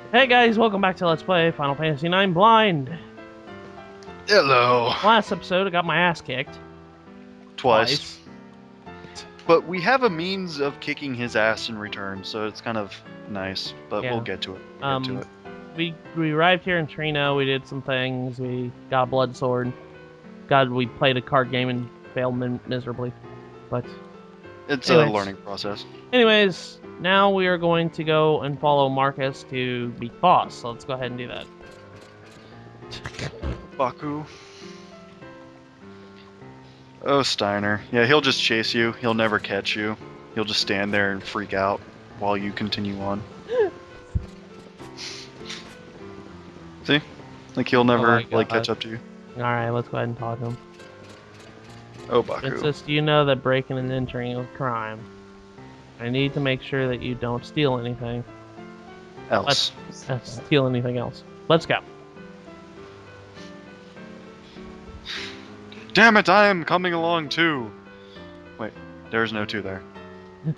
Hey guys, welcome back to Let's Play Final Fantasy IX Blind. Hello. Last episode, I got my ass kicked. Twice. Twice. But we have a means of kicking his ass in return, so it's kind of nice. But Yeah. we'll get to it. We'll get to it. We arrived here in Treno, we did some things, we got a blood sword. God, we played a card game and failed miserably. But, It's a anyways. learning process. Anyways, now we are going to go and follow Marcus to beat boss, so let's go ahead and do that. Baku. Oh, Steiner. Yeah, he'll just chase you. He'll never catch you. He'll just stand there and freak out while you continue on. See? Like he'll never catch up to you. Alright, let's go ahead and talk to him. Oh, Baku. Princess, do you know that breaking and entering is a crime? I need to make sure that you don't steal anything. Else. Steal anything else. Let's go. Damn it, I am coming along too. Wait, there's no two there. It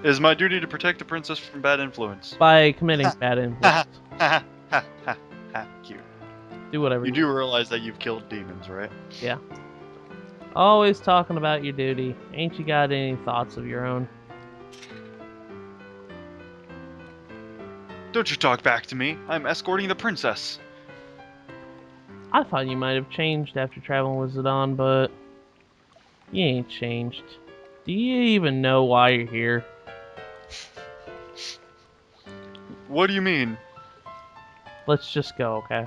is my duty to protect the princess from bad influence. By committing bad influence. Cute. Do whatever. You do realize that you've killed demons, right? Yeah. Always talking about your duty. Ain't you got any thoughts of your own? Don't you talk back to me. I'm escorting the princess. I thought you might have changed after traveling with Zidane, but you ain't changed. Do you even know why you're here? What do you mean? Let's just go, okay?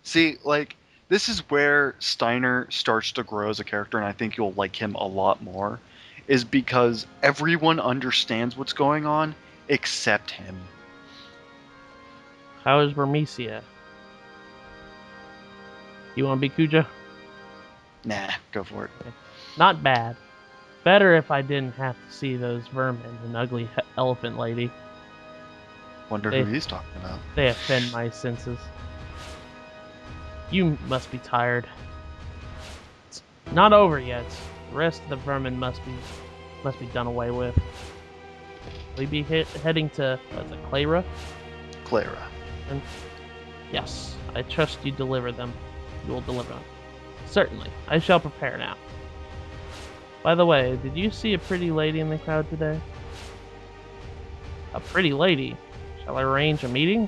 See, like, this is where Steiner starts to grow as a character, and I think you'll like him a lot more, is because everyone understands what's going on except him. How is Burmecia? You want to be Kuja? Nah, go for it. Not bad. Better if I didn't have to see those vermin and ugly elephant lady. Wonder who he's talking about. They offend my senses. You must be tired. It's not over yet. The rest of the vermin must be done away with. Will we be heading to, what's it, Clara? Clara. And yes, I trust you deliver them. You will deliver them. Certainly. I shall prepare now. By the way, did you see a pretty lady in the crowd today? A pretty lady? Shall I arrange a meeting?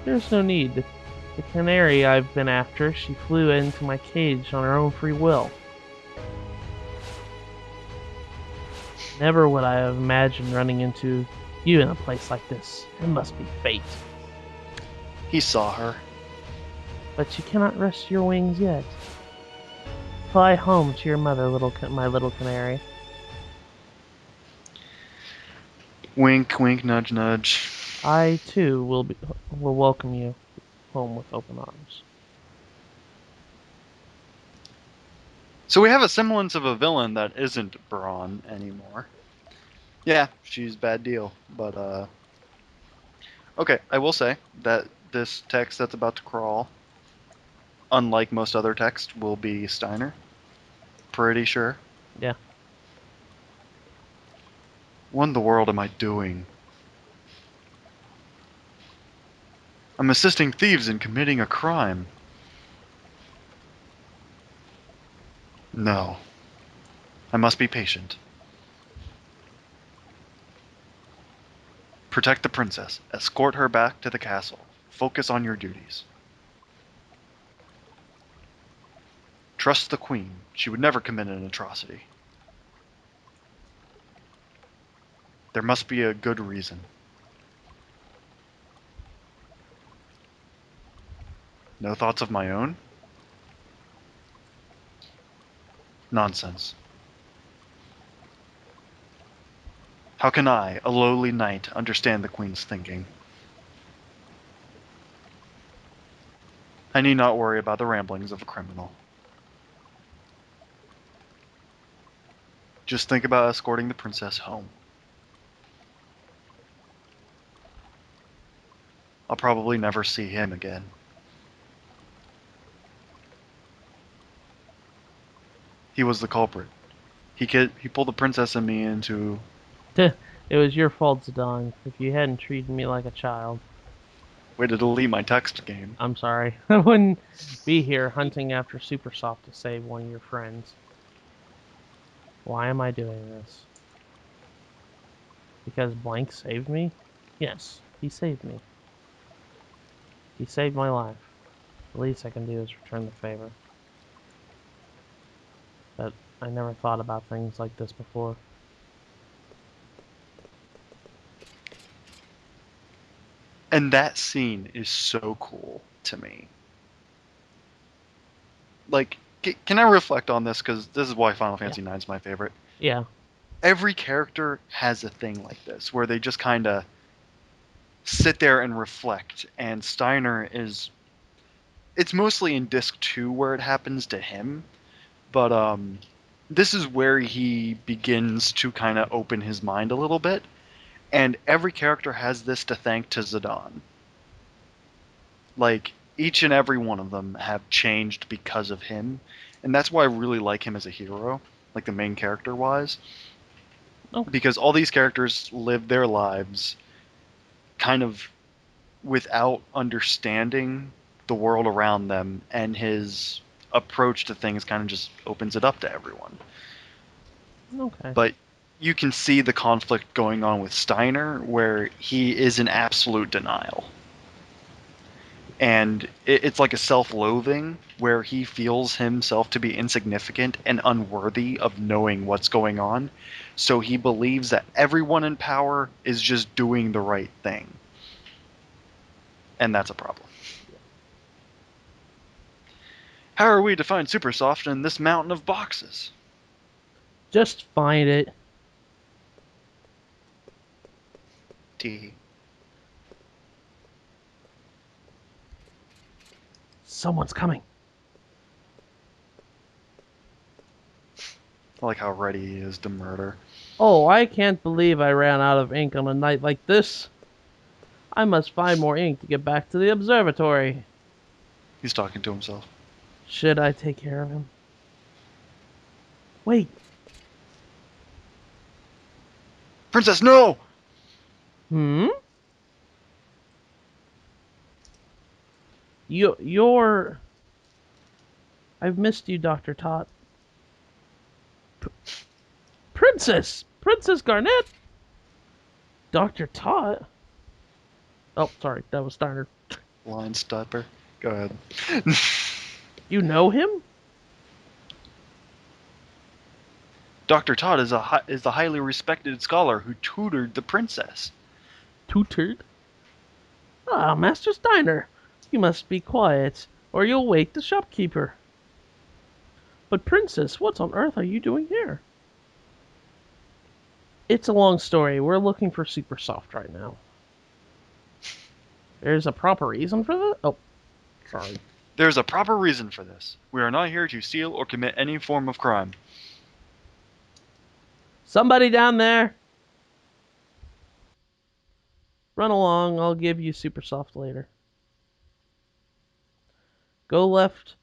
There's no need. The canary I've been after, she flew into my cage on her own free will. Never would I have imagined running into you in a place like this. It must be fate. He saw her. But you cannot rest your wings yet. Fly home to your mother, my little canary. Wink, wink, nudge, nudge. I too will welcome you home with open arms. So we have a semblance of a villain that isn't Braun anymore. Yeah, she's bad deal, but okay, I will say that this text that's about to crawl, unlike most other text, will be Steiner. Pretty sure. Yeah. What in the world am I doing? I'm assisting thieves in committing a crime. No. I must be patient. Protect the princess. Escort her back to the castle. Focus on your duties. Trust the queen. She would never commit an atrocity. There must be a good reason. No thoughts of my own? Nonsense. How can I, a lowly knight, understand the queen's thinking? I need not worry about the ramblings of a criminal. Just think about escorting the princess home. I'll probably never see him again. He was the culprit. He pulled the princess and me into... It was your fault, Zidane, if you hadn't treated me like a child. Way to delete my text game. I'm sorry. I wouldn't be here hunting after Supersoft to save one of your friends. Why am I doing this? Because Blank saved me? Yes, he saved me. He saved my life. The least I can do is return the favor. But I never thought about things like this before. And that scene is so cool to me. Like, can I reflect on this? Because this is why Final Yeah. Fantasy IX is my favorite. Yeah. Every character has a thing like this, where they just kind of sit there and reflect. And Steiner is. It's mostly in Disc 2 where it happens to him. But this is where he begins to kind of open his mind a little bit. And every character has this to thank to Zidane. Like, each and every one of them have changed because of him. And that's why I really like him as a hero, like the main character wise. Okay. Because all these characters live their lives kind of without understanding the world around them, and his approach to things kind of just opens it up to everyone. Okay. But you can see the conflict going on with Steiner, where he is in absolute denial. And it's like a self-loathing where he feels himself to be insignificant and unworthy of knowing what's going on. So he believes that everyone in power is just doing the right thing. And that's a problem. How are we to find Supersoft in this mountain of boxes? Just find it. Tee. Someone's coming. I like how ready he is to murder. Oh, I can't believe I ran out of ink on a night like this. I must find more ink to get back to the observatory. He's talking to himself. Should I take care of him? Wait. Princess, no! Hmm? You're... I've missed you, Dr. Tot. P Princess! Princess Garnet! Dr. Tot? Oh, sorry, that was Steiner. Line stopper. Go ahead. You know him? Dr. Todd is the highly respected scholar who tutored the princess. Tutored? Ah, Master Steiner. You must be quiet, or you'll wake the shopkeeper. But Princess, what on earth are you doing here? It's a long story. We're looking for Supersoft right now. There's a proper reason for that? Oh, sorry. There's a proper reason for this. We are not here to steal or commit any form of crime. Somebody down there! Run along, I'll give you Supersoft later. Go left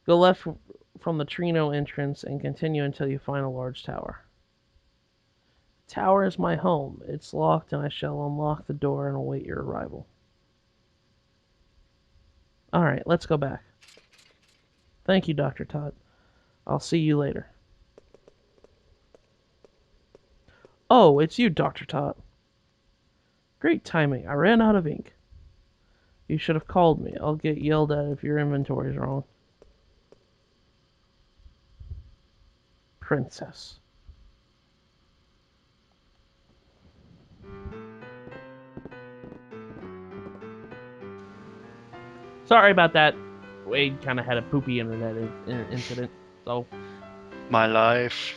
from the Treno entrance and continue until you find a large tower. Tower is my home. It's locked and I shall unlock the door and await your arrival. Alright, let's go back. Thank you, Dr. Todd. I'll see you later. Oh, it's you, Dr. Todd. Great timing. I ran out of ink. You should have called me. I'll get yelled at if your inventory's wrong. Princess. Sorry about that. Wade kind of had a poopy internet incident. My life.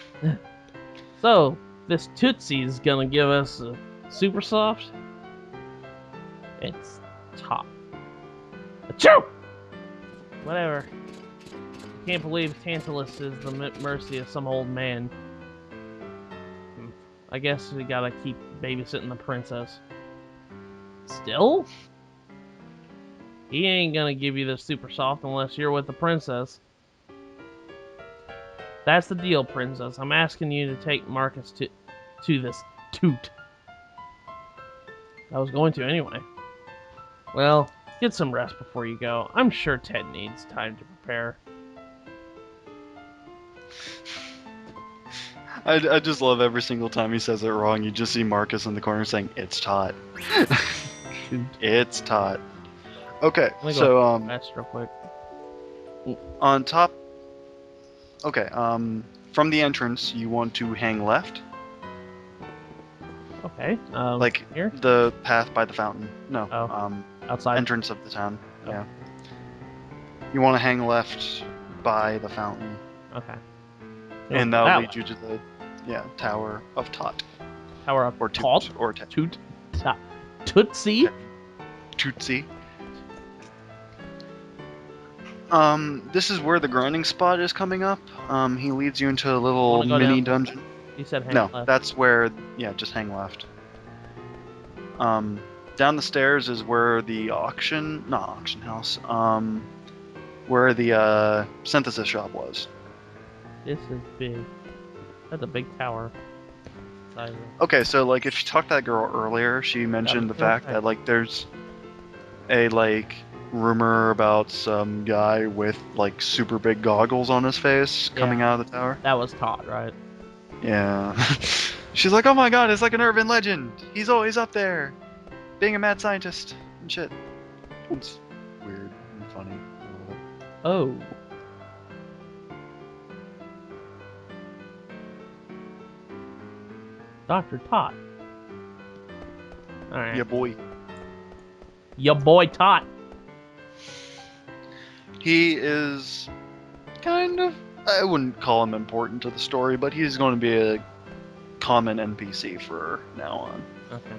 So this Tootsie's gonna give us a Supersoft. It's top. Achoo! Whatever. Can't believe Tantalus is the mercy of some old man. I guess we gotta keep babysitting the princess. Still? He ain't gonna give you the Supersoft unless you're with the princess. That's the deal, princess. I'm asking you to take Marcus to this toot. I was going to anyway. Well, get some rest before you go. I'm sure Ted needs time to prepare. I just love every single time he says it wrong. You just see Marcus in the corner saying, "It's taut." Shoot. It's taut. Okay, Let me go so fast real quick. on top. Okay, from the entrance, you want to hang left, Okay. like Here? the path by the fountain. No, Oh. Outside. entrance of the town. Oh. Yeah. You want to hang left by the fountain, Okay. and Go that'll that lead way. you to the Tower of Tot Tower of or Tot? Toot or Tet. Toot. Tootsie? Tootsie. This is where the grinding spot is coming up. He leads you into a little Wanna go mini down? dungeon. You said hang No, left. that's where, just hang left. Down the stairs is where the not auction house, where the synthesis shop was. This is big. That's a big tower. Size of... Okay, so like if you talked to that girl earlier, she mentioned the fact that like there's a like rumor about some guy with like super big goggles on his face coming out of the tower. That was Todd, right? Yeah. She's like, oh my god, it's like an urban legend. He's always up there, being a mad scientist and shit. It's weird and funny. I love it. Oh. Dr. Todd. Alright. Yeah, boy. Your boy Todd. He is kind of, I wouldn't call him important to the story, but he's going to be a common NPC for now on. Okay.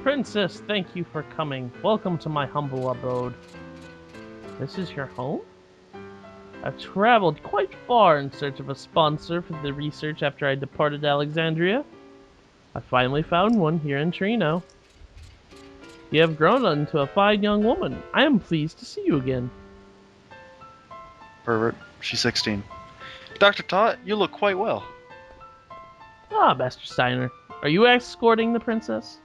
Princess, thank you for coming. Welcome to my humble abode. This is your home? I've traveled quite far in search of a sponsor for the research after I departed Alexandria. I finally found one here in Treno. You have grown into a fine young woman. I am pleased to see you again. Pervert. She's 16. Dr. Tot, you look quite well. Ah, Master Steiner. Are you escorting the princess?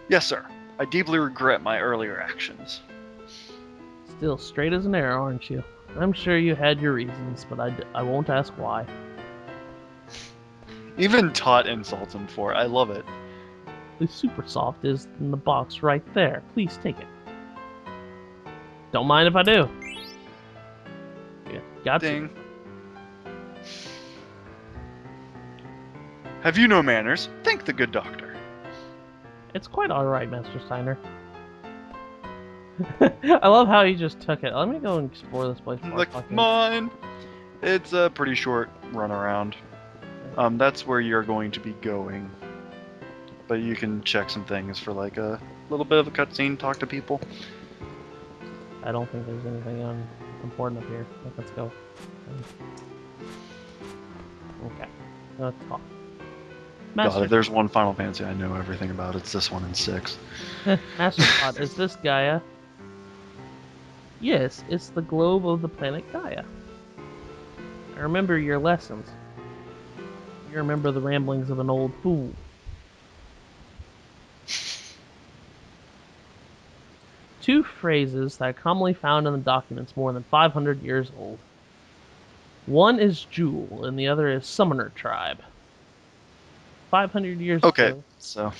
Yes, sir. I deeply regret my earlier actions. Still straight as an arrow, aren't you? I'm sure you had your reasons, but I won't ask why. Even Tot insults him for it. I love it. The Supersoft is in the box right there. Please take it. Don't mind if I do. Yeah, got Ding. you. Have you no manners? Thank the good doctor. It's quite alright, Master Steiner. I love how he just took it. Let me go and explore this place. Like mine. It's a pretty short run around. That's where you're going to be going. But you can check some things for like a little bit of a cutscene, talk to people. I don't think there's anything important up here. Let's go. Okay. Let's talk. God, if there's one Final Fantasy I know everything about, it's this one in 6. Master Todd, is this Gaia? Yes, it's the globe of the planet Gaia. I remember your lessons. You remember the ramblings of an old fool. Two phrases that are commonly found in the documents more than 500 years old. One is Jewel, and the other is Summoner Tribe. 500 years ago. Okay, so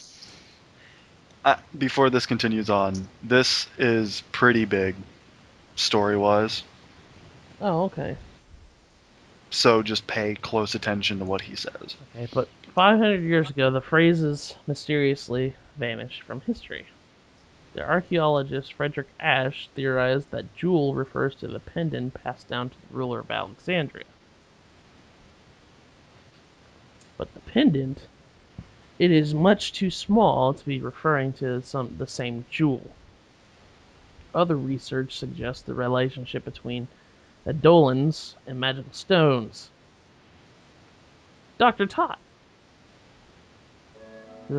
before this continues on, this is pretty big, story-wise. Oh, okay. So just pay close attention to what he says. Okay, but 500 years ago, the phrases mysteriously vanished from history. The archaeologist Frederick Ashe theorized that Jewel refers to the pendant passed down to the ruler of Alexandria. But the pendant, it is much too small to be referring to the same jewel. Other research suggests the relationship between Eidolons and magical stones. Dr. Tot.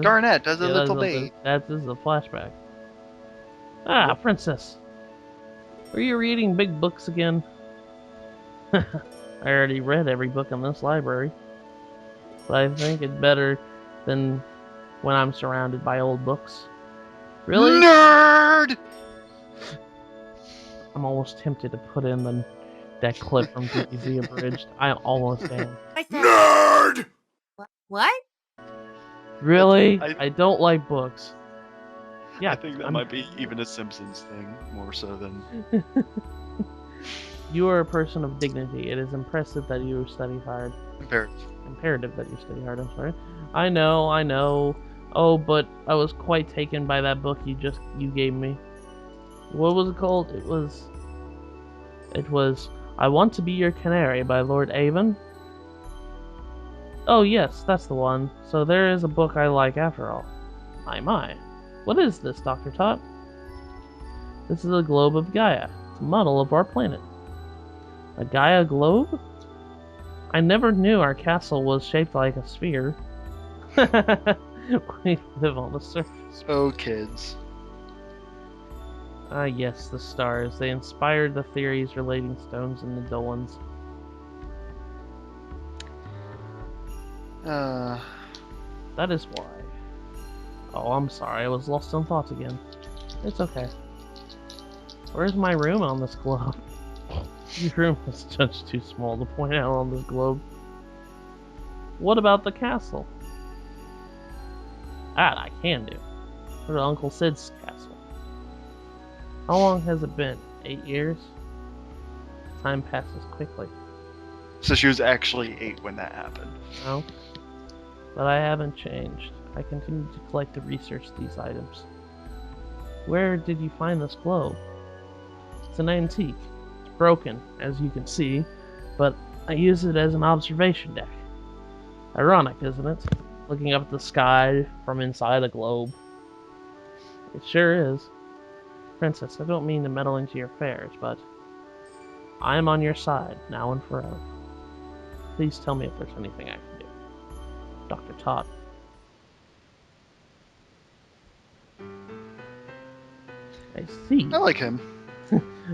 Garnet as a little baby. This is a flashback. Ah, Princess. Are you reading big books again? I already read every book in this library. But I think it's better than when I'm surrounded by old books. Really? Nerd! I'm almost tempted to put in that clip from DBZ Abridged. I almost am. Nerd! What? Really? I I don't like books. Yeah, I think that might be even a Simpsons thing, more so than... You are a person of dignity. It is impressive that you study hard. Imperative that you study hard, I'm sorry. I know. Oh, but I was quite taken by that book you gave me. What was it called? It was I Want to Be Your Canary by Lord Avon. Oh yes, that's the one. So there is a book I like after all. My. What is this, Dr. Tot? This is a globe of Gaia. It's a model of our planet. A Gaia globe? I never knew our castle was shaped like a sphere. We live on the surface. Oh, kids. Ah, yes, the stars. They inspired the theories relating stones and the Dolans. That is why. Oh, I'm sorry. I was lost in thought again. It's okay. Where's my room on this globe? Your room is just too small to point out on this globe. What about the castle? That I can do. Go to Uncle Sid's castle. How long has it been? 8 years? Time passes quickly. So she was actually 8 when that happened. No. But I haven't changed. I continue to collect and research these items. Where did you find this globe? It's an antique. It's broken, as you can see, but I use it as an observation deck. Ironic, isn't it? Looking up at the sky from inside a globe. It sure is. Princess, I don't mean to meddle into your affairs, but I am on your side, now and forever. Please tell me if there's anything I can do. Dr. Todd. I see. I like him.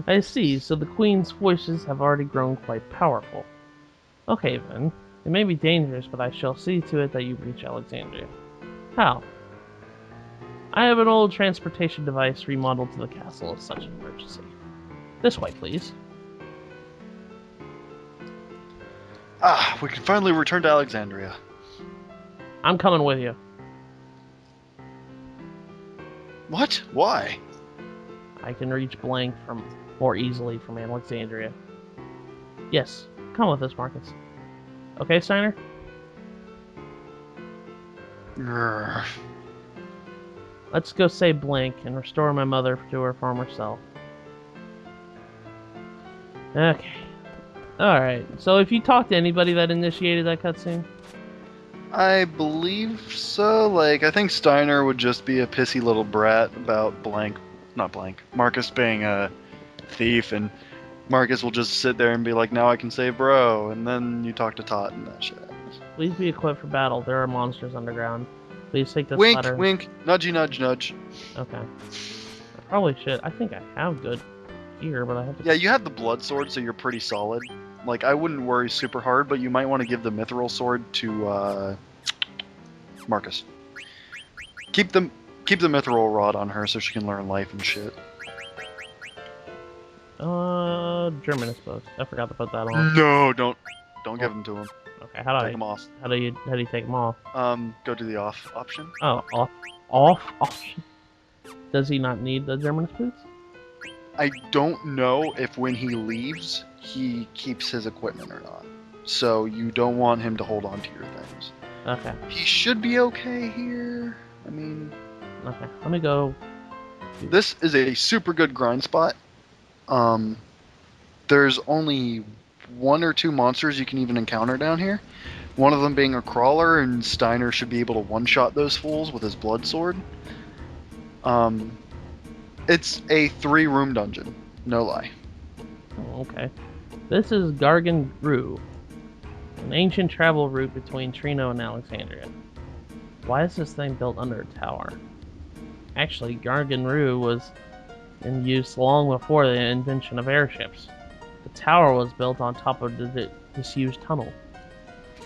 I see, so the Queen's voices have already grown quite powerful. Okay then, it may be dangerous, but I shall see to it that you reach Alexandria. How? I have an old transportation device remodeled to the castle of such an emergency. This way, please. We can finally return to Alexandria. I'm coming with you. What? Why? I can reach blank more easily from Alexandria. Yes, come with us, Marcus. Okay, Steiner? Grr. Let's go save Blank and restore my mother to her former self. Okay. Alright, so if you talk to anybody that initiated that cutscene? I believe so. Like, I think Steiner would just be a pissy little brat about Marcus being a thief, and Marcus will just sit there and be like, now I can save bro, and then you talk to Tot and that shit. Please be equipped for battle. There are monsters underground. Please take this Wink, letter. wink, nudgy, nudge, nudge. Okay. I probably should. I think I have good gear, but I have to... Yeah, you have the blood sword, so you're pretty solid. Like, I wouldn't worry super hard, but you might want to give the mithril sword to, Marcus. Keep the mithril rod on her so she can learn life and shit. Germanist post. I forgot to put that on. No, don't give them to him. Okay, how do Take them off. How do you take them off? Go to the off option. Oh, off option. Does he not need the Germanist boots? I don't know if when he leaves, he keeps his equipment or not. So you don't want him to hold on to your things. Okay. He should be okay here. I mean... Okay, let me go... This is a super good grind spot. There's only 1 or 2 monsters you can even encounter down here. One of them being a crawler, and Steiner should be able to one-shot those fools with his blood sword. It's a 3-room dungeon, no lie. Oh, okay. This is Gargan Rue, an ancient travel route between Treno and Alexandria. Why is this thing built under a tower? Actually, Gargan Rue was in use long before the invention of airships. The tower was built on top of the disused tunnel,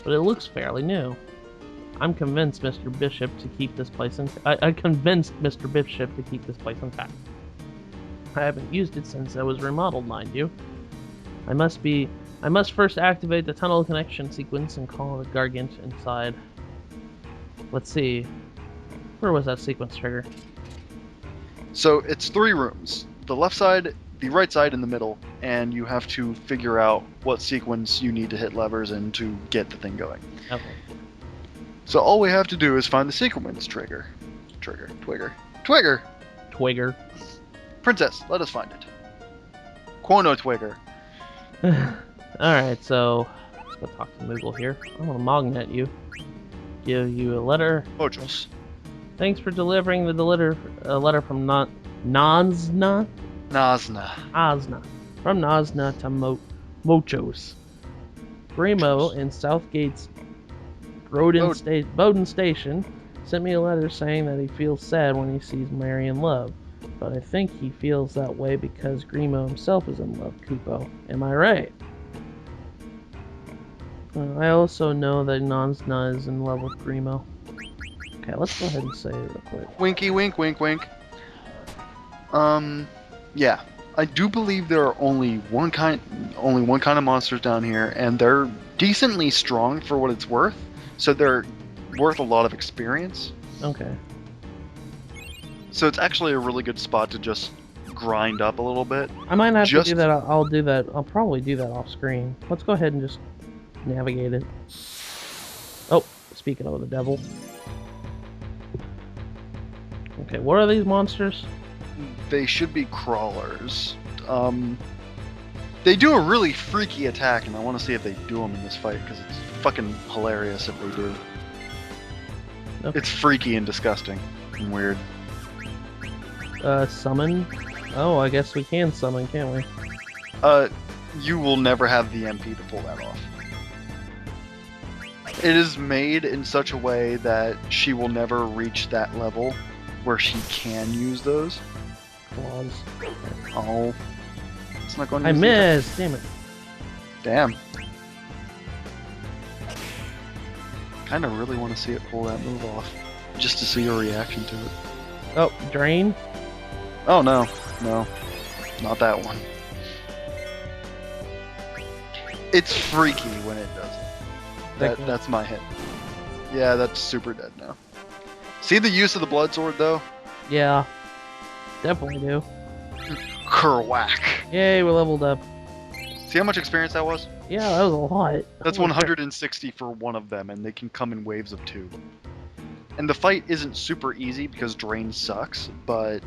but it looks fairly new. I'm convinced Mr. Bishop to keep this place I convinced Mr. Bishop to keep this place intact. I haven't used it since it was remodeled, mind you. I must first activate the tunnel connection sequence and call the Gargant inside. Let's see. Where was that sequence trigger? So it's 3 rooms. The left side, the right side, and the middle. And you have to figure out what sequence you need to hit levers in to get the thing going. Okay. So all we have to do is find the sequence trigger. Twigger! Twigger. Princess, let us find it. Quono Twigger. Alright, so let's go talk to Moogle here. I'm gonna magnet you. Give you a letter. Ojos. Thanks for delivering the letter from Nazna? Nazna. Asna. From Nazna to Mochos. Grimo in Southgate's Bowden Station sent me a letter saying that he feels sad when he sees Mary in love. But I think he feels that way because Grimo himself is in love, Kupo. Am I right? I also know that Nazna is in love with Grimo. Okay, let's go ahead and say it real quick. Winky wink wink wink. Yeah. I do believe there are only one kind of monsters down here, and they're decently strong for what it's worth. So they're worth a lot of experience. Okay. So it's actually a really good spot to just grind up a little bit. I might have to do that. I'll do that. I'll probably do that off screen. Let's go ahead and just navigate it. Oh, speaking of the devil. Okay, what are these monsters? They should be crawlers. They do a really freaky attack, and I want to see if they do them in this fight, because it's fucking hilarious if they do. Okay. It's freaky and disgusting and weird. Summon? Oh, I guess we can summon, can't we? You will never have the MP to pull that off. It is made in such a way that she will never reach that level where she can use those. Claws. Oh. It's not going to I use missed! Damn it. Damn. Kinda really want to see it pull that move off. Just to see your reaction to it. Oh, drain? Oh no. No. Not that one. It's freaky when it does it. That's my hit. Yeah, that's super dead now. See the use of the blood sword though? Yeah. Definitely do. Kerwhack. Yay, we leveled up. See how much experience that was? Yeah, that was a lot. That's Holy crap. 160 for one of them, and they can come in waves of 2. And the fight isn't super easy because drain sucks, but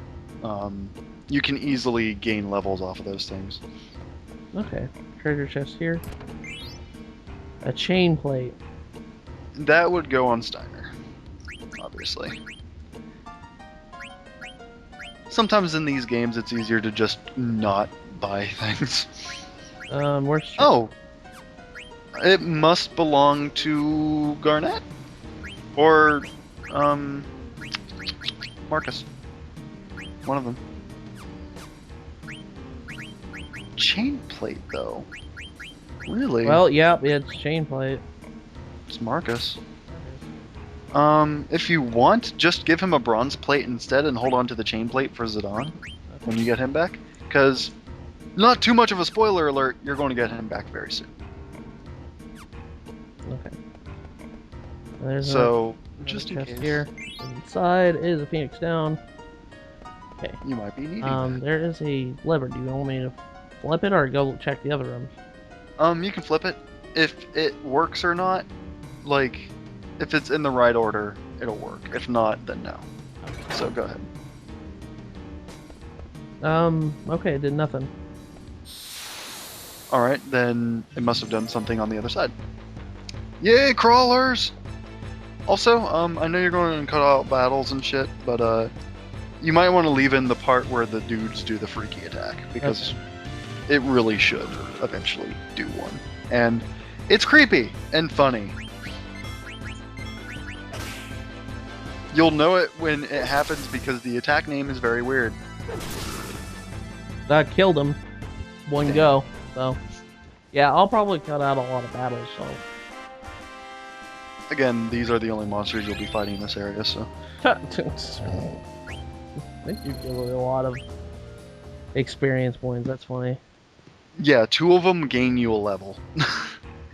you can easily gain levels off of those things. Okay. Treasure chest here. A chain plate. That would go on Steiner, obviously. Sometimes in these games it's easier to just not buy things. Where's... Oh! It must belong to Garnet? Or, Marcus. One of them. Chain plate, though. Really? Well, yeah, it's chain plate. It's Marcus. If you want, just give him a bronze plate instead and hold on to the chain plate for Zidane when you get him back. Because, not too much of a spoiler alert, you're going to get him back very soon. Okay. There's So, another just in chest case. here. Inside is a phoenix down. Okay. You might be needing that. There is a lever. Do you want me to flip it or go check the other rooms? You can flip it. If it works or not, like, if it's in the right order, it'll work. If not, then no. So go ahead. Okay, it did nothing. Alright, then it must have done something on the other side. Yay, crawlers! Also, I know you're going to cut out battles and shit, but, you might want to leave in the part where the dudes do the freaky attack, because it really should eventually do one. And it's creepy and funny. You'll know it when it happens because the attack name is very weird. That killed him. One go. So, yeah, I'll probably cut out a lot of battles, so. Again, these are the only monsters you'll be fighting in this area, so. I think you give a lot of experience points. That's funny. Yeah, 2 of them gain you a level.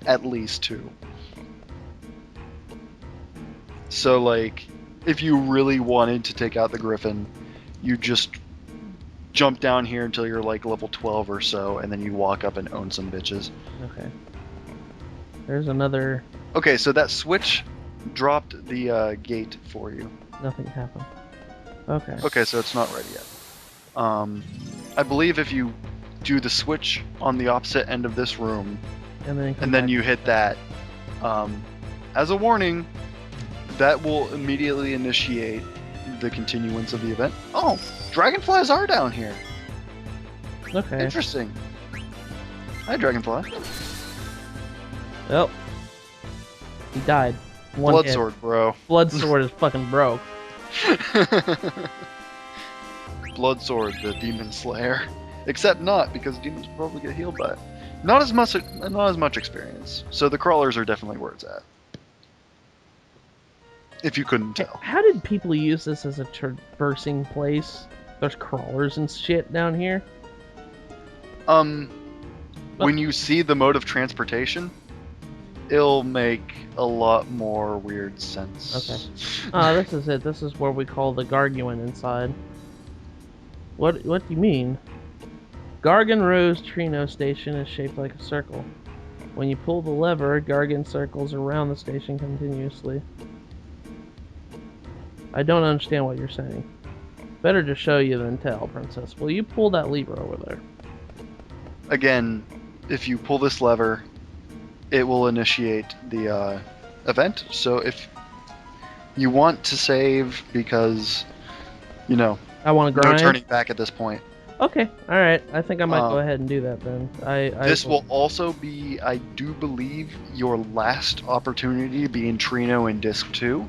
At least 2. So, like, if you really wanted to take out the Griffin, you just jump down here until you're like level 12 or so, and then you walk up and own some bitches. Okay. There's another. Okay, so that switch dropped the gate for you. Nothing happened. Okay. Okay, so it's not ready yet. I believe if you do the switch on the opposite end of this room, and then you hit that, as a warning, that will immediately initiate the continuance of the event. Oh, dragonflies are down here. Okay. Interesting. Hi, dragonfly. Oh. He died. One Blood hit. sword, bro. Blood sword is fucking broke. Blood sword, the demon slayer. Except not, because demons probably get healed by it. Not as much experience. So the crawlers are definitely where it's at. If you couldn't tell. How did people use this as a traversing place? There's crawlers and shit down here. When you see the mode of transportation, it'll make a lot more weird sense. Okay. This is it. This is where we call the garguin inside. What do you mean? Gargan Rose Treno station is shaped like a circle. When you pull the lever, Gargan circles around the station continuously. I don't understand what you're saying. Better to show you than tell, Princess. Will you pull that lever over there? Again, if you pull this lever, it will initiate the event. So if you want to save because, you know, I want to no grind. turning back at this point. Okay, all right. I think I might go ahead and do that then. This will also be, I do believe, your last opportunity to be in Treno in Disc 2.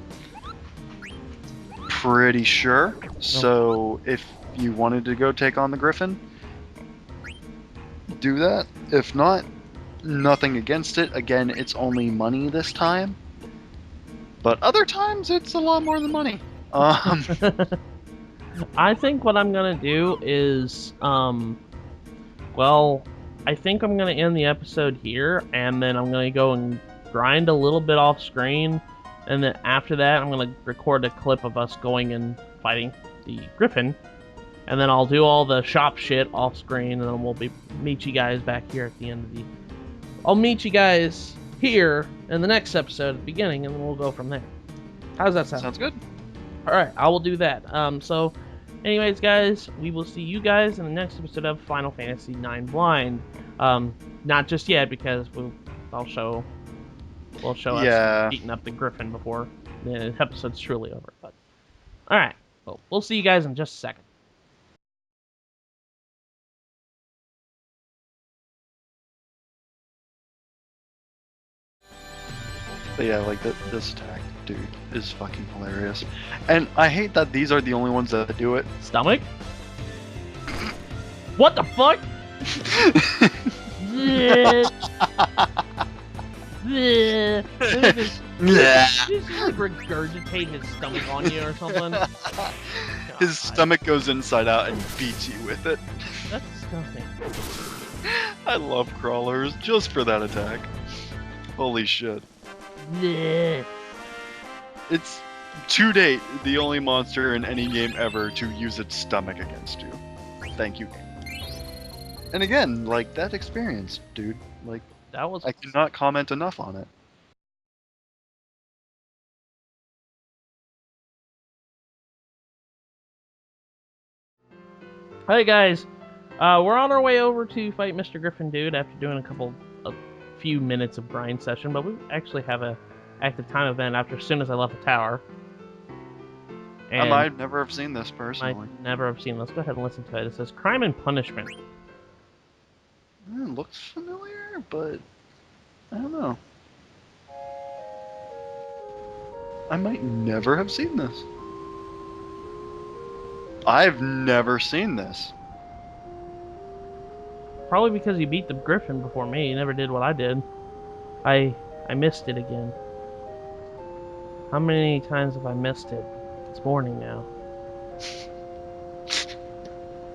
Pretty sure. So if you wanted to go take on the Griffin, do that. If not, nothing against it. Again, it's only money this time. But other times, it's a lot more than money. I think what I'm gonna do is, well, I think I'm gonna end the episode here, and then I'm gonna go and grind a little bit off screen, and then after that, I'm gonna record a clip of us going and fighting the Griffin, and then I'll do all the shop shit off screen, and then we'll meet you guys back here at the end of the. I'll meet you guys here in the next episode at the beginning, and then we'll go from there. How does that sound? Sounds good. Alright, I will do that. So, anyways, guys, we will see you guys in the next episode of Final Fantasy IX Blind. Not just yet, because we'll show us beating up the Griffin before the episode's truly over. But alright, well, we'll see you guys in just a second. But yeah, like this attack, dude, is fucking hilarious. And I hate that these are the only ones that do it. Stomach? What the fuck? Just like regurgitate his stomach on you or something. His stomach goes inside out and beats you with it. That's disgusting. I love crawlers just for that attack. Holy shit. It's, to date, the only monster in any game ever to use its stomach against you. Thank you, game. And again, like, that experience, dude. Like, That was. I cannot comment enough on it. Hey guys, we're on our way over to fight Mr. Griffin Dude after doing a few minutes of grind session, but we actually have a active time event after as soon as I left the tower. I might never have seen this personally. I never have seen. Let's go ahead and listen to it. It says Crime and Punishment. It looks familiar, but I don't know. I might never have seen this. I've never seen this. Probably because you beat the Griffin before me. You never did what I did. I missed it again. How many times have I missed it? It's morning now.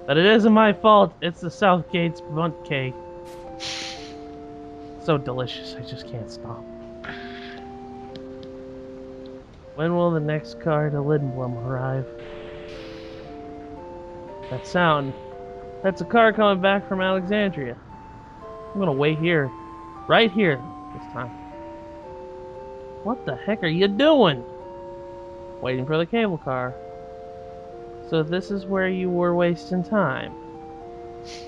But it isn't my fault. It's the Southgate's bunt cake. So delicious, I just can't stop. When will the next car to Lindblom arrive? That sound. That's a car coming back from Alexandria. I'm gonna wait here. Right here this time. What the heck are you doing? Waiting for the cable car. So this is where you were wasting time.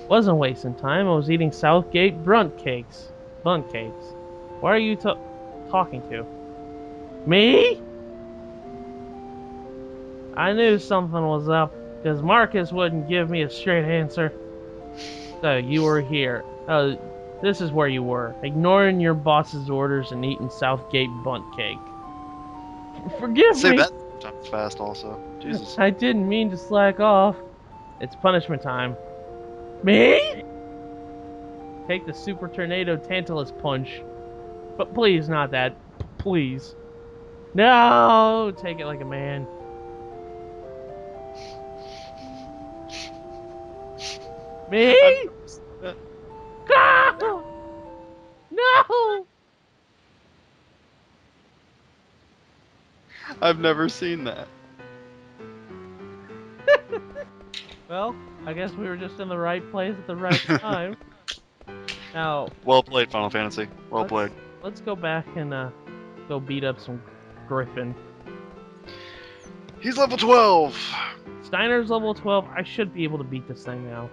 Wasn't wasting time, I was eating Southgate Brunt cakes. Bunt cakes. Why are you talking to? Me? I knew something was up, because Marcus wouldn't give me a straight answer. So you were here. This is where you were, ignoring your boss's orders and eating Southgate Bunt cake. Forgive Say me. that sometimes fast also. Jesus. I didn't mean to slack off. It's punishment time. Me? Take the Super Tornado Tantalus Punch. But please, not that. Please. No! Take it like a man. Me? Ah! No! I've never seen that. Well, I guess we were just in the right place at the right time. Now, Well played, Final Fantasy. Well played. let's go back and go beat up some Griffin. He's level 12. Steiner's level 12. I should be able to beat this thing now.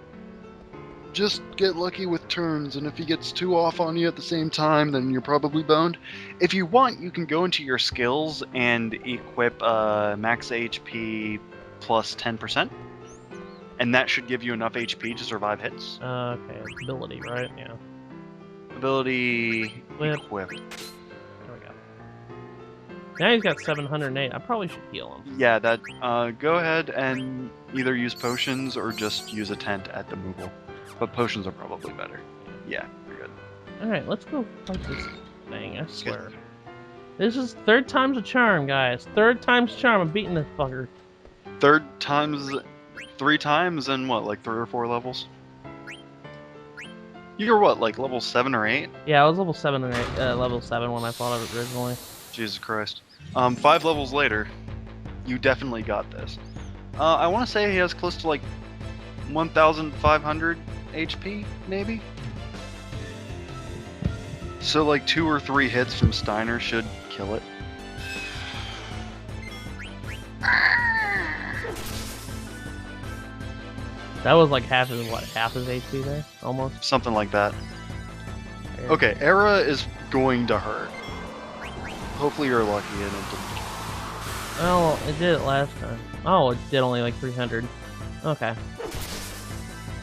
Just get lucky with turns, and if he gets two off on you at the same time, then you're probably boned. If you want, you can go into your skills and equip max HP plus 10%, and that should give you enough HP to survive hits. Okay, ability, right? Yeah. Ability Whip. equip. There we go. Now he's got 708. I probably should heal him. Yeah, that. Go ahead and either use potions or just use a tent at the Moogle. But potions are probably better. Yeah, you're good. Alright, let's go fight this thing, I swear. This is third time's a charm, guys. Third time's charm. I'm beating this fucker. Third times, 3 times, and what, like 3 or 4 levels? You're what, like level 7 or 8? Yeah, I was level 7 and level 7 when I fought it originally. Jesus Christ. 5 levels later, you definitely got this. I want to say he has close to like 1,500 HP, maybe? So like 2 or 3 hits from Steiner should kill it. That was like half his HP there? Almost. Something like that. There. Okay, Era is going to hurt. Hopefully you're lucky and it didn't. Oh, it did it last time. Oh, it did only like 300. Okay.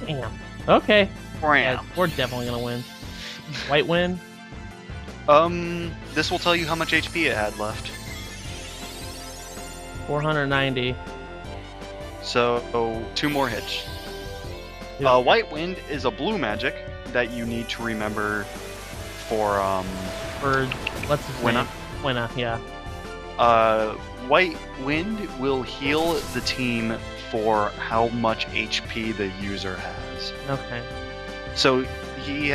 Damn. Okay. Yeah, we're definitely gonna win. White win? This will tell you how much HP it had left. 490. So, 2 more hits. Yeah. White Wind is a blue magic that you need to remember for, For, what's his Winna. name? Winna, yeah. White Wind will heal the team for how much HP the user has. Okay. So he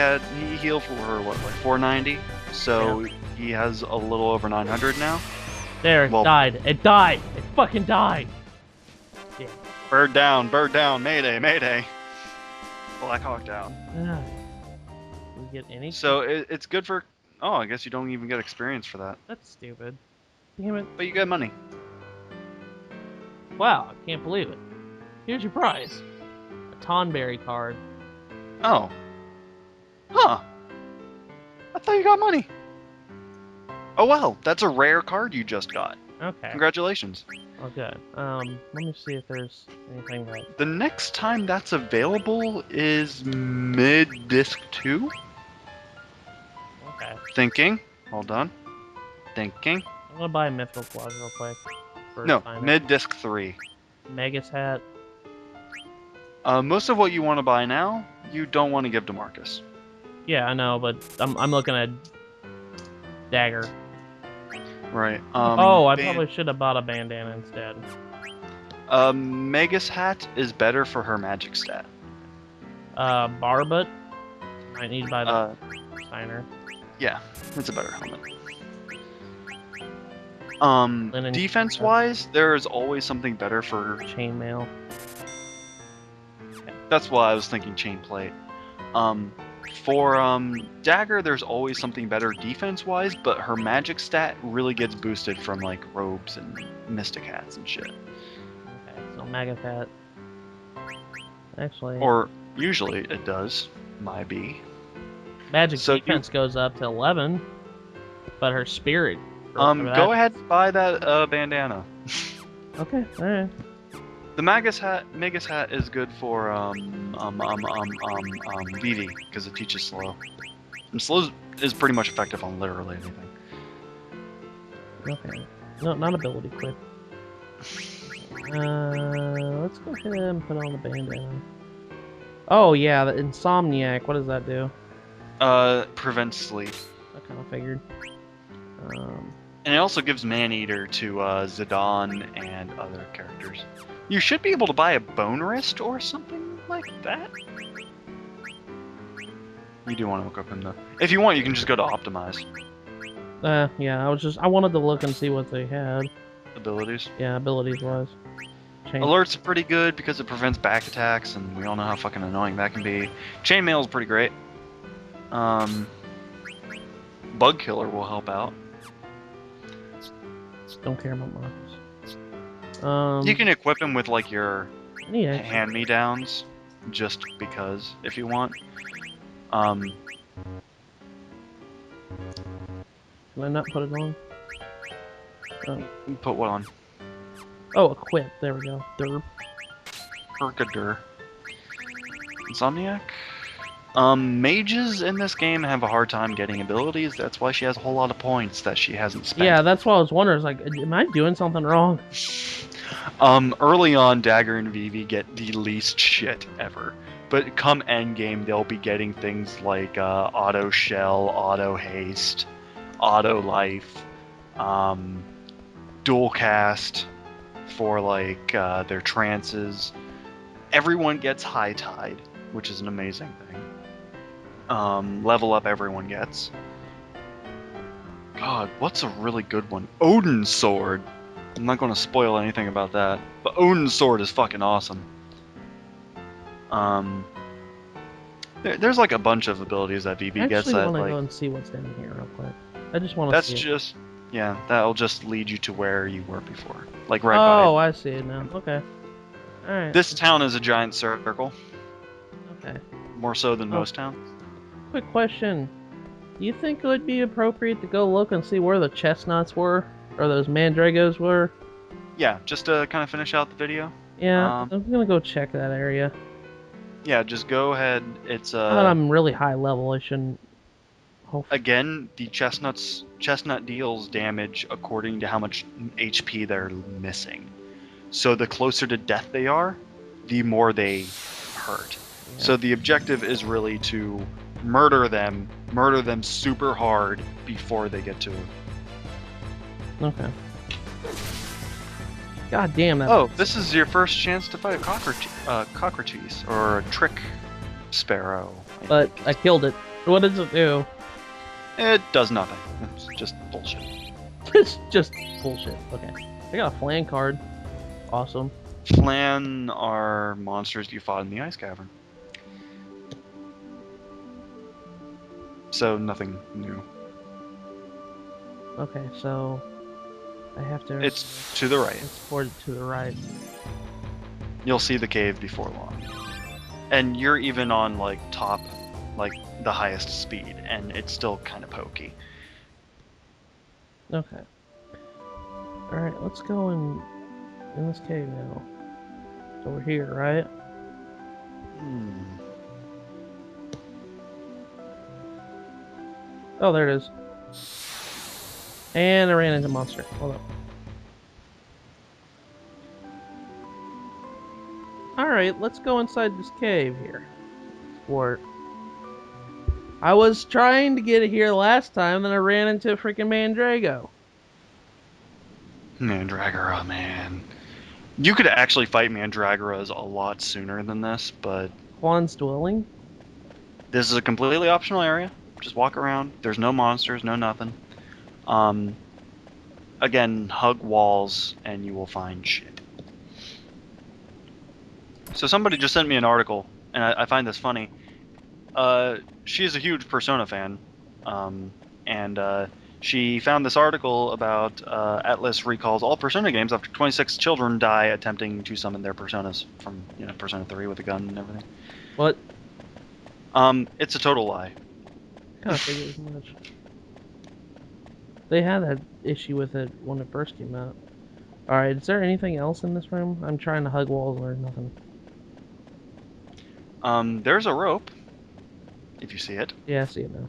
healed for what, like 490. So he has a little over 900 now. There, it Well- died. It died. It fucking died. Yeah. Bird down, mayday, mayday. Blackhawk down. Ah. Do we get any? So it's good for. Oh, I guess you don't even get experience for that, That's stupid. Damn it. but you get money. Wow, I can't believe it. Here's your prize. A Tonberry card. Oh. Huh. I thought you got money. Oh well, that's a rare card you just got. Okay. Congratulations. Oh, good. Let me see if there's anything that... The next time that's available is mid-disc 2? Okay. Thinking. Hold on. Thinking. I'm gonna buy a Mythical Claws real quick. First No, time. mid-disc 3. Megas hat. Most of what you want to buy now, you don't want to give to Marcus. Yeah, I know, but I'm looking at Dagger. Right. Oh, I probably should have bought a bandana instead. Magus hat is better for her magic stat. Barbut. Might need to buy the Steiner. Yeah, it's a better helmet. Linen Defense-wise, there is always something better for. Chainmail. That's why I was thinking chain plate. For dagger, there's always something better defense-wise, but her magic stat really gets boosted from like robes and mystic hats and shit. Okay, so Magus hat. Actually, Or usually it does. Might be. magic so defense goes up to 11, but her spirit. Go ahead and buy that bandana. Okay, all right. The Magus hat is good for VV because it teaches slow. And slow is pretty much effective on literally anything. Okay. No, not ability quit. Let's go ahead and put on the bandana. Oh yeah, the insomniac. What does that do? Prevents sleep. I kind of figured. And it also gives Maneater to Zidane and other characters. You should be able to buy a bone wrist or something like that. You do want to equip him though. If you want, you can just go to optimize yeah. I wanted to look and see what they had. abilities. Yeah, abilities wise. Alert's pretty good because it prevents back attacks, and we all know how fucking annoying that can be. Chainmail is pretty great. Bug Killer will help out. Don't care about marks. You can equip him with like your Yeah. hand-me-downs, just because, if you want. Can I not put it on? Oh, Put what on? oh, equip. There we go. Derp. Herkadur. Insomniac? Mages in this game have a hard time getting abilities. That's why she has a whole lot of points that she hasn't spent. Yeah, that's why I was wondering. Like, am I doing something wrong? Early on, Dagger and Vivi get the least shit ever. But come endgame, they'll be getting things like auto shell, auto haste, auto life, dual cast for like their trances. Everyone gets high tide, which is an amazing thing. Level up everyone gets. God, what's a really good one? Odin's sword. I'm not going to spoil anything about that, but Odin's sword is fucking awesome. There's like a bunch of abilities that VB gets that I want to like. go and see what's down here real quick. I just want to see. That's just yeah. That'll just lead you to where you were before, like right Oh, by. I see it now. Okay. All right. This town is a giant circle. Okay. More so than most towns. Quick question. Do you think it would be appropriate to go look and see where the chestnuts were? Or those mandragos were? Yeah, just to kind of finish out the video. Yeah, I'm gonna go check that area. Yeah, just go ahead. It's I'm really high level. I shouldn't. Hopefully. Again, the chestnut deals damage according to how much HP they're missing. So the closer to death they are, the more they hurt. Yeah. So the objective is really to murder them super hard before they get to. Okay. God damn that. Oh, this is your first chance to fight a cockroaches or a trick sparrow. But I killed it. What does it do? It does nothing. It's just bullshit. It's just bullshit. Okay. I got a flan card. Awesome. Flan are monsters you fought in the ice cavern. So nothing new. Okay, so I have to. It's to the right. It's toward to the right. You'll see the cave before long, and you're even on like top, like the highest speed, and it's still kind of pokey. Okay. All right, let's go in this cave now. It's over here, right? Oh, there it is. And I ran into a monster. Hold up. Alright, let's go inside this cave here. Explore. I was trying to get it here last time, then I ran into a freaking Mandrago. Mandragora, man. You could actually fight Mandragoras a lot sooner than this, but Juan's dwelling? this is a completely optional area. Just walk around. There's no monsters, no nothing. Um, again, hug walls and you will find shit. So somebody just sent me an article, and I find this funny. She's a huge Persona fan, and she found this article about Atlas recalls all Persona games after 26 children die attempting to summon their Personas from Persona 3 with a gun and everything. What? It's a total lie. Kind of figured as much. They had that issue with it when it first came out. Alright, is there anything else in this room? I'm trying to hug walls and there's nothing. There's a rope, if you see it. Yeah, I see it now.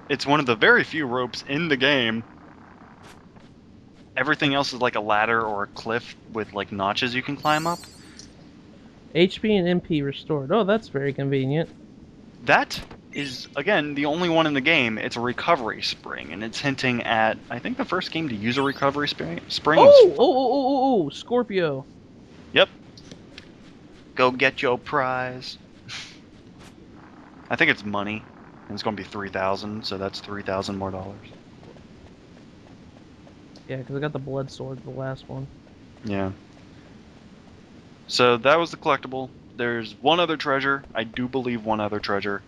It's one of the very few ropes in the game. Everything else is like a ladder or a cliff with like notches you can climb up. HP and MP restored. Oh, that's very convenient. That is, again, the only one in the game. It's a recovery spring, and it's hinting at, I think, the first game to use a recovery spring. Oh, Scorpio. Yep. Go get your prize. I think it's money, and it's going to be 3,000, so that's 3,000 more dollars. Yeah, because I got the blood sword, the last one. Yeah. So that was the collectible. There's one other treasure. I do believe one other treasure.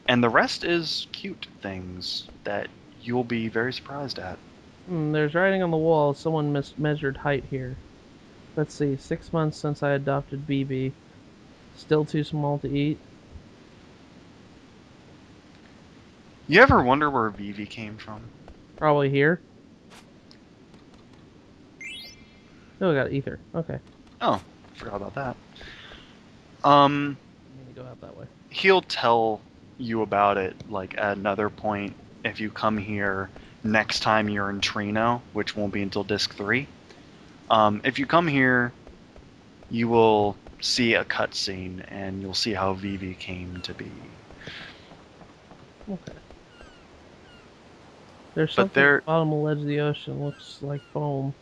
And the rest is cute things that you'll be very surprised at. There's writing on the wall. Someone measured height here. Let's see. 6 months since I adopted Vivi. Still too small to eat. You ever wonder where Vivi came from? Probably here. Oh, I got ether. Okay. Oh, forgot about that. I need to go out that way. He'll tell you about it like at another point if you come here next time you're in Treno, which won't be until disc 3. If you come here, you will see a cutscene and you'll see how Vivi came to be. Okay. There's But something at the bottom of the ledge of the ocean. Looks like foam.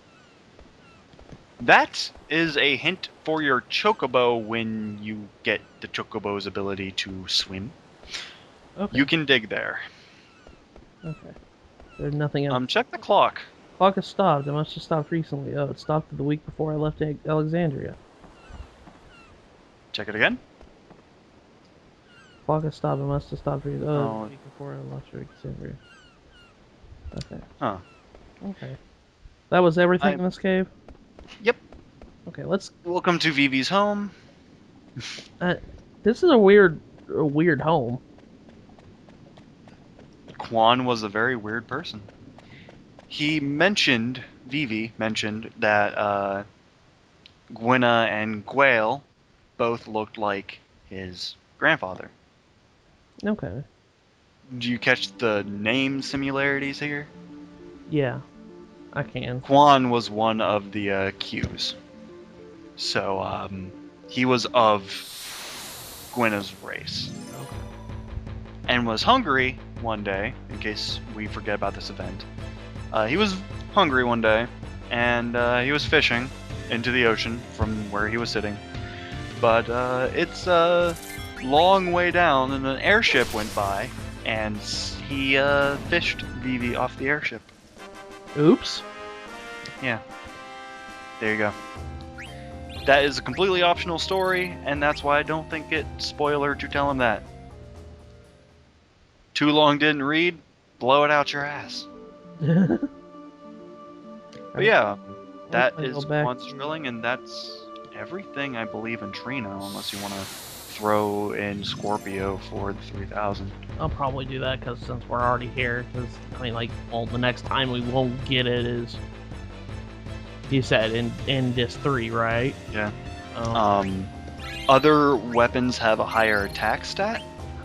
That is a hint for your Chocobo when you get the Chocobo's ability to swim. Okay. You can dig there. Okay. There's nothing else. Check the clock. Clock has stopped. It must have stopped recently. Oh, it stopped the week before I left Alexandria. Check it again. Clock has stopped. It must have stopped recently. Oh. The week before I left Alexandria. Okay. Huh. Okay. That was everything in this cave? Yep. Okay, let's... Welcome to Vivi's home. This is a weird home. Quan was a very weird person. Vivi mentioned that Gwenna and Gwael both looked like his grandfather. Okay. Do you catch the name similarities here? Yeah, I can. Quan was one of the Qs. So, he was of Gwenna's race. Okay. And was hungry one day, in case we forget about this event. He was hungry one day, and he was fishing into the ocean from where he was sitting. But it's a long way down, and an airship went by, and he fished Vivi off the airship. Oops. Yeah. There you go. That is a completely optional story, and that's why I don't think it's spoiler to tell him that. Too long didn't read, blow it out your ass. But yeah, that is Quan's drilling, and that's everything I believe in Treno, unless you want to throw in Scorpio for the 3000. I'll probably do that because since we're already here, because I mean, like, well, the next time we won't get it is, you said in disc 3, right? Yeah. Oh. Other weapons have a higher attack stat.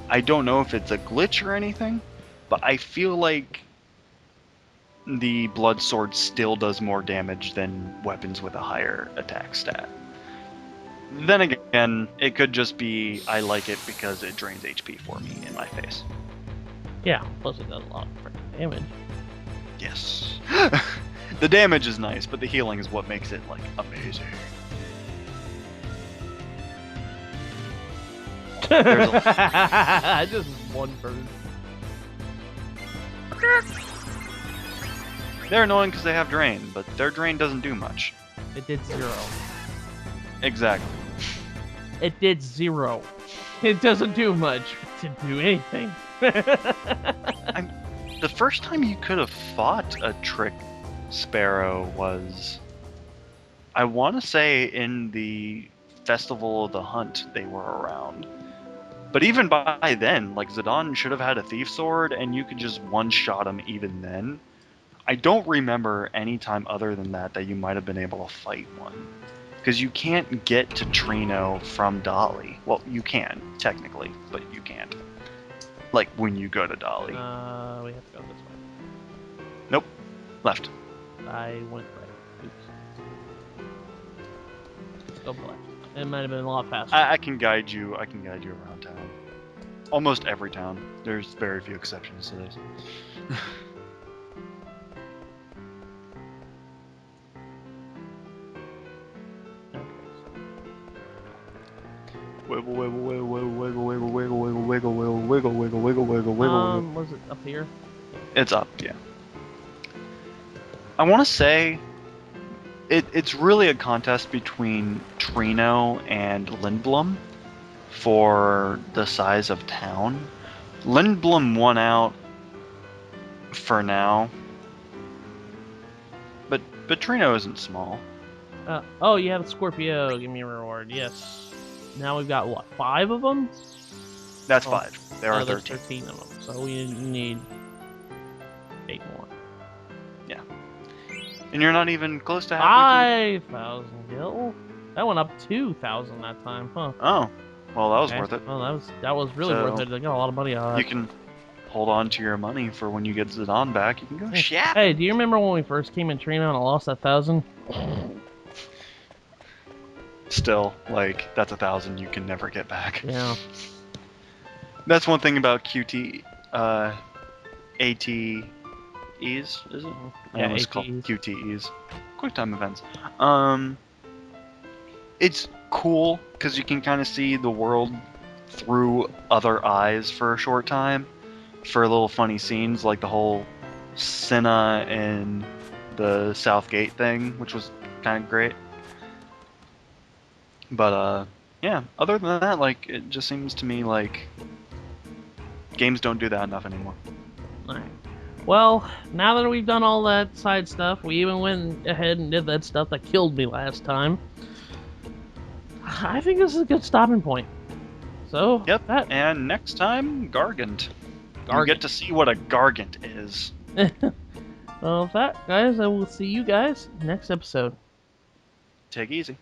I don't know if it's a glitch or anything, but I feel like the blood sword still does more damage than weapons with a higher attack stat. Then again, it could just be I like it because it drains HP for me in my face. Yeah, plus it does a lot of freaking damage. Yes. The damage is nice, but the healing is what makes it like amazing. There's Just one bird. They're annoying because they have drain, but their drain doesn't do much. It did 0. Exactly. It did 0. It doesn't do much. It didn't do anything. The first time you could have fought a trick sparrow was, I want to say, in the Festival of the Hunt they were around. But even by then, like, Zidane should have had a thief sword, and you could just one-shot him even then. I don't remember any time other than that you might have been able to fight one. Because you can't get to Treno from Dolly. Well, you can, technically, but you can't. Like, when you go to Dolly. We have to go this way. Nope. Left. I went right. Oops. Let's go left. It might have been a lot faster. I can guide you. I can guide you around town. Almost every town. There's very few exceptions to this. Wiggle, wiggle, wiggle, wiggle, wiggle, wiggle, wiggle, wiggle, wiggle, wiggle, wiggle, wiggle, wiggle, wiggle, wiggle. Was it up here? It's up, yeah. I want to say it's really a contest between Treno and Lindblom for the size of town. Lindblom won out for now, but Treno isn't small. Oh, you have a Scorpio. Give me a reward. Yes. Now we've got, what, 5 of them? That's 5. There are there's 13. 13 of them. So we need 8 more. Yeah. And you're not even close to halfway 5,000 gil? That went up 2,000 that time, huh? Oh. Well, that was worth it. Well, that was really worth it. I got a lot of money out of that. You can hold on to your money for when you get Zidane back. You can go shop. Hey, do you remember when we first came in Treno and I lost that 1,000? Still, like, that's 1,000 you can never get back. Yeah. That's one thing about QT, ATEs, is it? I Yeah, almost called ATEs. QTEs. Quick time events. It's cool because you can kind of see the world through other eyes for a short time, for little funny scenes like the whole Senna and the Southgate thing, which was kind of great. But yeah, other than that, like, it just seems to me like games don't do that enough anymore. Alright. Well, now that we've done all that side stuff, we even went ahead and did that stuff that killed me last time. I think this is a good stopping point. So, Yep, and next time, Gargant. You Gargant. get to see what a Gargant is. Well, with that, guys, I will see you guys next episode. Take it easy.